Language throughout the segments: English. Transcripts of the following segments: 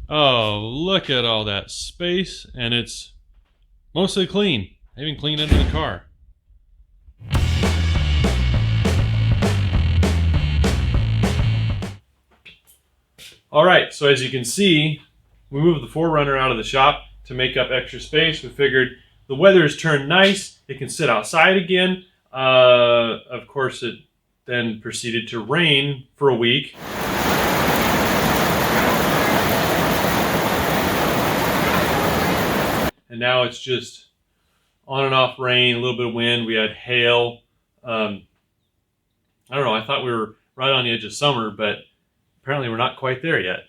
Oh, look at all that space, and it's mostly clean. I even cleaned under the car. All right, so as you can see, we moved the 4Runner out of the shop to make up extra space. We figured the weather has turned nice. It can sit outside again. Of course, it then proceeded to rain for a week. And now it's just on and off rain, a little bit of wind. We had hail. I don't know, I thought we were right on the edge of summer, but apparently we're not quite there yet.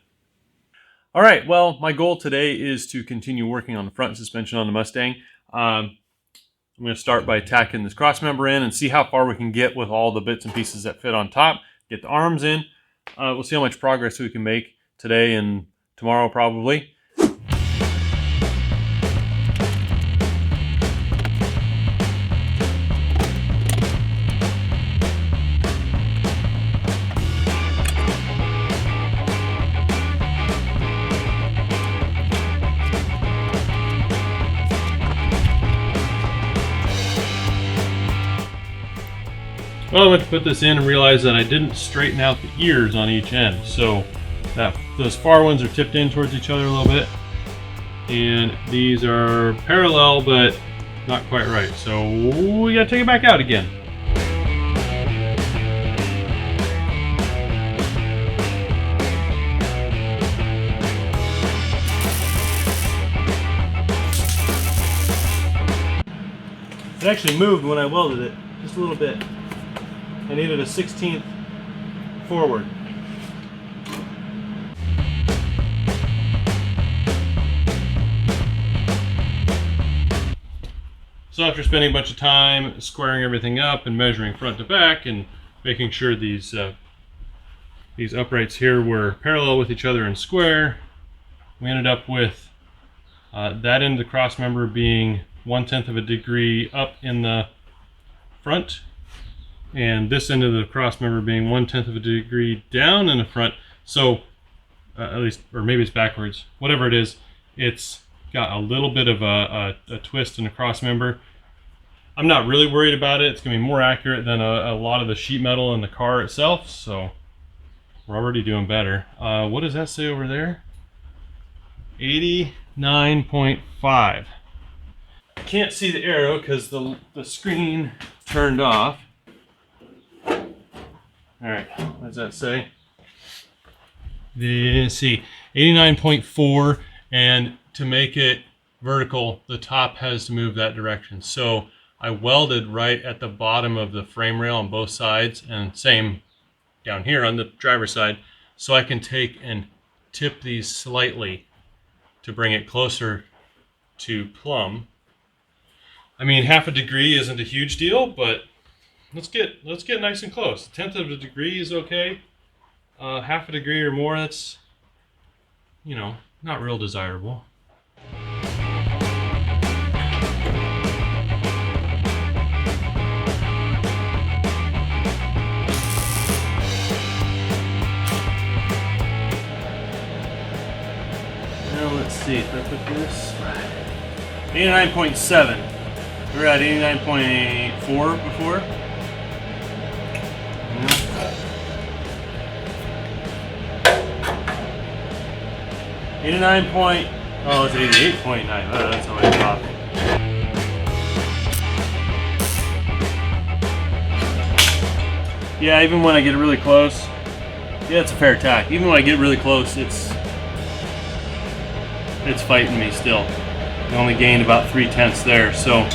All right, well, my goal today is to continue working on the front suspension on the Mustang. I'm going to start by tacking this cross member in and see how far we can get with all the bits and pieces that fit on top. Get the arms in. We'll see how much progress we can make today and tomorrow probably. Well, I went to put this in and realized that I didn't straighten out the ears on each end. So those far ones are tipped in towards each other a little bit. And these are parallel, but not quite right. So we gotta take it back out again. It actually moved when I welded it, just a little bit. I needed a 1/16 forward. So after spending a bunch of time squaring everything up and measuring front to back and making sure these uprights here were parallel with each other and square, we ended up with that end of the cross member being 1/10 of a degree up in the front, and this end of the cross member being 1/10 of a degree down in the front. So at least, or maybe it's backwards, whatever it is, it's got a little bit of a twist in the cross member. I'm not really worried about it. It's gonna be more accurate than a lot of the sheet metal in the car itself, so we're already doing better. What does that say over there? 89.5. I can't see the arrow because the screen turned off. All right, what does that say? Let's see, 89.4, and to make it vertical, the top has to move that direction. So I welded right at the bottom of the frame rail on both sides, and same down here on the driver's side, so I can take and tip these slightly to bring it closer to plumb. I mean, half a degree isn't a huge deal, but let's get nice and close. 1/10 of a degree is okay. Half a degree or more, that's, you know, not real desirable. Now let's see if I put this right. 89.7. We were at 89.4 before. 89 point, oh, it's 88.9. Oh, that's always off. Yeah, even when I get really close, yeah, it's a fair tack. Even when I get really close, it's fighting me still. I only gained about 3/10 there, so.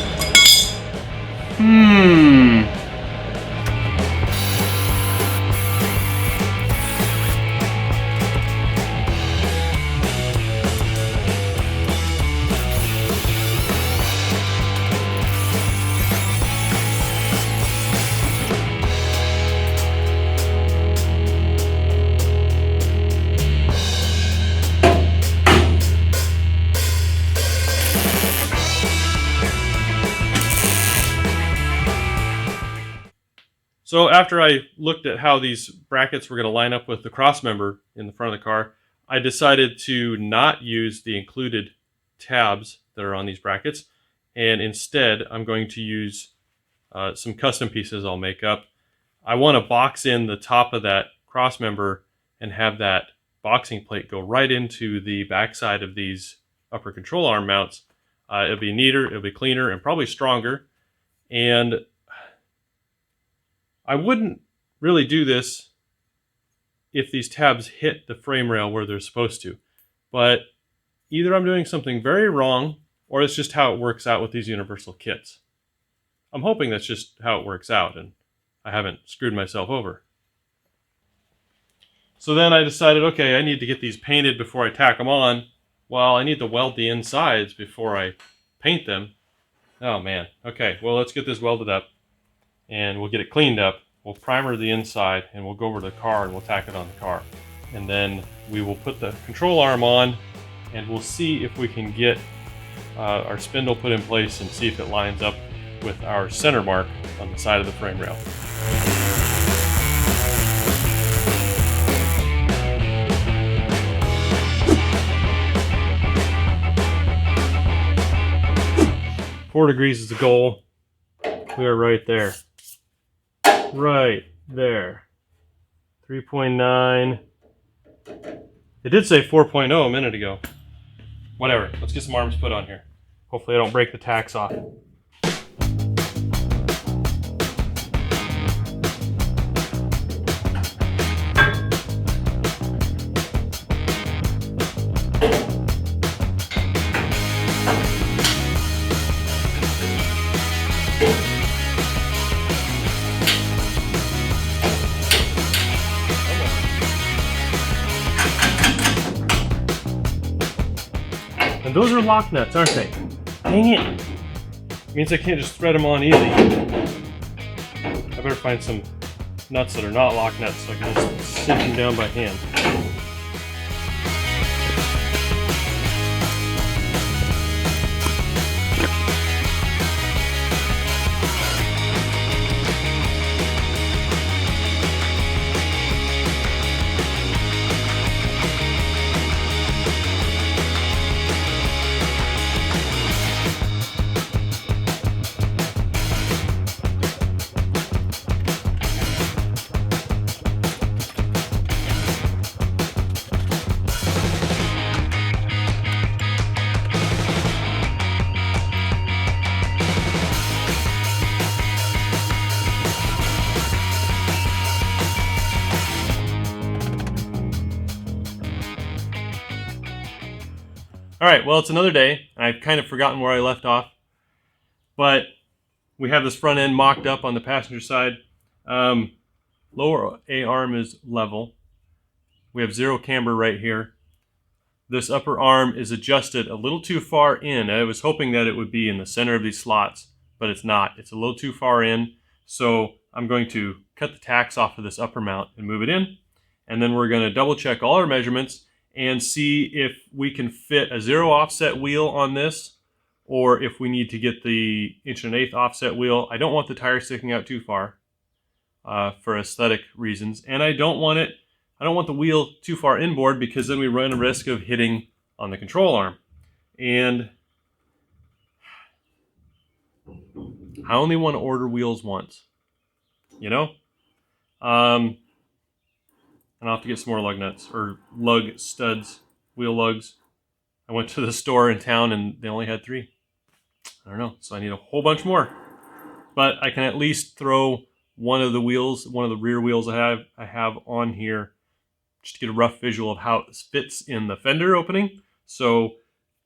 So after I looked at how these brackets were going to line up with the cross member in the front of the car, I decided to not use the included tabs that are on these brackets, and instead I'm going to use some custom pieces I'll make up. I want to box in the top of that cross member and have that boxing plate go right into the backside of these upper control arm mounts. It'll be neater, it'll be cleaner, and probably stronger. And I wouldn't really do this if these tabs hit the frame rail where they're supposed to. But either I'm doing something very wrong, or it's just how it works out with these universal kits. I'm hoping that's just how it works out and I haven't screwed myself over. So then I decided, okay, I need to get these painted before I tack them on. Well, I need to weld the insides before I paint them. Oh man, okay, well let's get this welded up and we'll get it cleaned up. We'll primer the inside and we'll go over to the car and we'll tack it on the car. And then we will put the control arm on and we'll see if we can get our spindle put in place and see if it lines up with our center mark on the side of the frame rail. Four degrees is the goal. We are right there. Right there. 3.9. It did say 4.0 a minute ago. Whatever. Let's get some arms put on here. Hopefully I don't break the tacks off. And those are lock nuts, aren't they? Dang it! Means I can't just thread them on easy. I better find some nuts that are not lock nuts so I can just sink them down by hand. Alright, well it's another day. I've kind of forgotten where I left off. But we have this front end mocked up on the passenger side. Lower A arm is level. We have zero camber right here. This upper arm is adjusted a little too far in. I was hoping that it would be in the center of these slots, but it's not. It's a little too far in. So I'm going to cut the tacks off of this upper mount and move it in. And then we're going to double check all our measurements and see if we can fit a 0 offset wheel on this, or if we need to get the 1 1/8 offset wheel. I don't want the tire sticking out too far for aesthetic reasons, and I don't want the wheel too far inboard because then we run a risk of hitting on the control arm. And I only want to order wheels once, you know? And I'll have to get some more lug nuts, or lug studs, wheel lugs. I went to the store in town and they only had 3. I don't know, so I need a whole bunch more. But I can at least throw one of the wheels, one of the rear wheels I have on here, just to get a rough visual of how it fits in the fender opening. So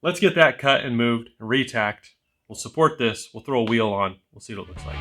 let's get that cut and moved and retacked. We'll support this, we'll throw a wheel on, we'll see what it looks like.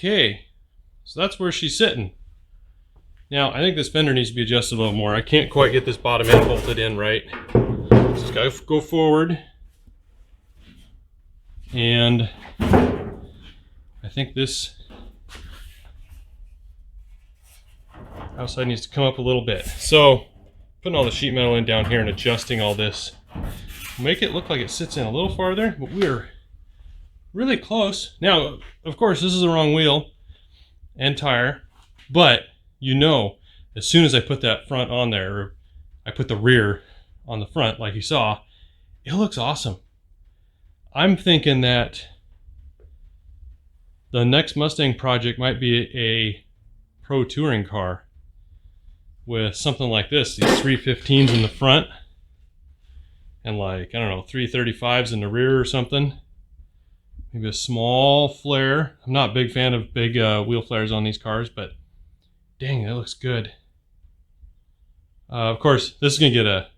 Okay, so that's where she's sitting. Now, I think this fender needs to be adjusted a little more. I can't quite get this bottom end bolted in right. Just gotta go forward. And I think this outside needs to come up a little bit. So, putting all the sheet metal in down here and adjusting all this, make it look like it sits in a little farther, but we're really close. Now, of course, this is the wrong wheel and tire, but you know, as soon as I put that front on there, or I put the rear on the front like you saw, it looks awesome. I'm thinking that the next Mustang project might be a pro touring car with something like this, these 315s in the front and like, I don't know, 335s in the rear or something. Maybe a small flare. I'm not a big fan of big wheel flares on these cars, but dang, that looks good. Of course, this is going to get a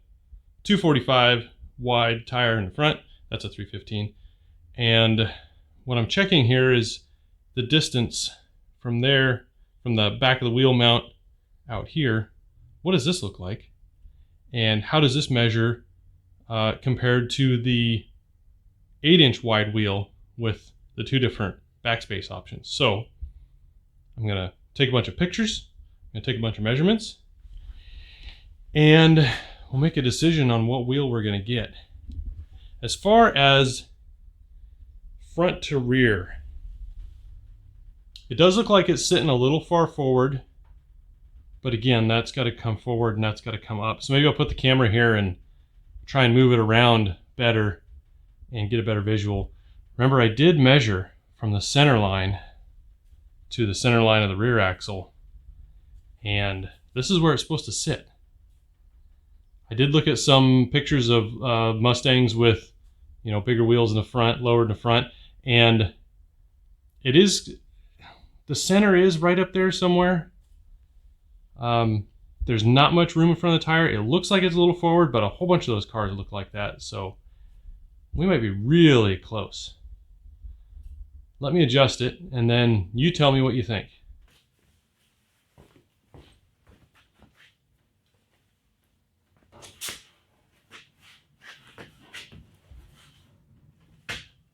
245 wide tire in the front. That's a 315. And what I'm checking here is the distance from there, from the back of the wheel mount out here. What does this look like? And how does this measure compared to the 8-inch wide wheel with the two different backspace options? So I'm going to take a bunch of pictures, I'm going to take a bunch of measurements, and we'll make a decision on what wheel we're going to get. As far as front to rear, it does look like it's sitting a little far forward, but again, that's got to come forward and that's got to come up. So maybe I'll put the camera here and try and move it around better and get a better visual. Remember, I did measure from the center line to the center line of the rear axle, and this is where it's supposed to sit. I did look at some pictures of Mustangs with, you know, bigger wheels in the front, lower in the front, and it is, the center is right up there somewhere. There's not much room in front of the tire. It looks like it's a little forward, but a whole bunch of those cars look like that, so we might be really close. Let me adjust it, and then you tell me what you think.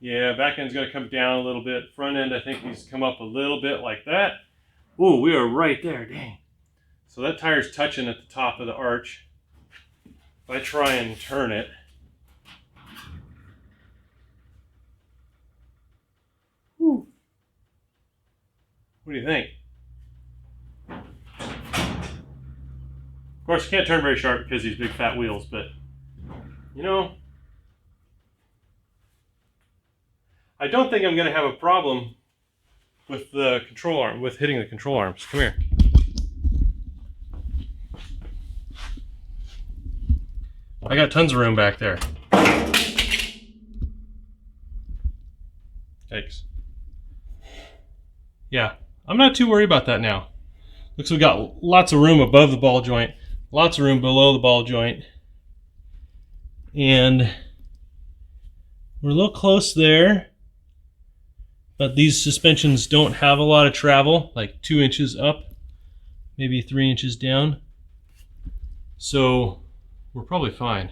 Yeah, back end's gonna come down a little bit. Front end, I think, needs to come up a little bit like that. Ooh, we are right there, dang. So that tire's touching at the top of the arch. If I try and turn it, whew. What do you think? Of course, you can't turn very sharp because of these big fat wheels, but you know, I don't think I'm going to have a problem with the control arm, with hitting the control arms. Come here. I got tons of room back there. Thanks. Yeah, I'm not too worried about that now. Looks like we got lots of room above the ball joint, lots of room below the ball joint, and we're a little close there, but these suspensions don't have a lot of travel, like 2 inches up, maybe 3 inches down, so we're probably fine.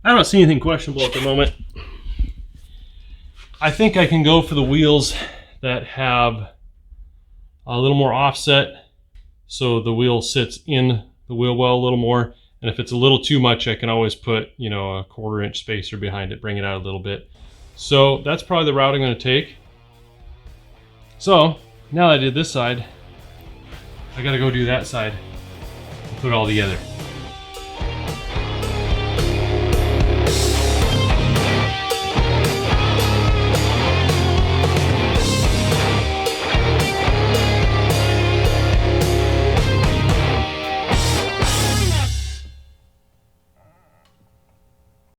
I don't see anything questionable at the moment. I think I can go for the wheels that have a little more offset, so the wheel sits in the wheel well a little more. And if it's a little too much, I can always put, you know, a 1/4 inch spacer behind it, bring it out a little bit. So that's probably the route I'm going to take. So now that I did this side, I got to go do that side and put it all together.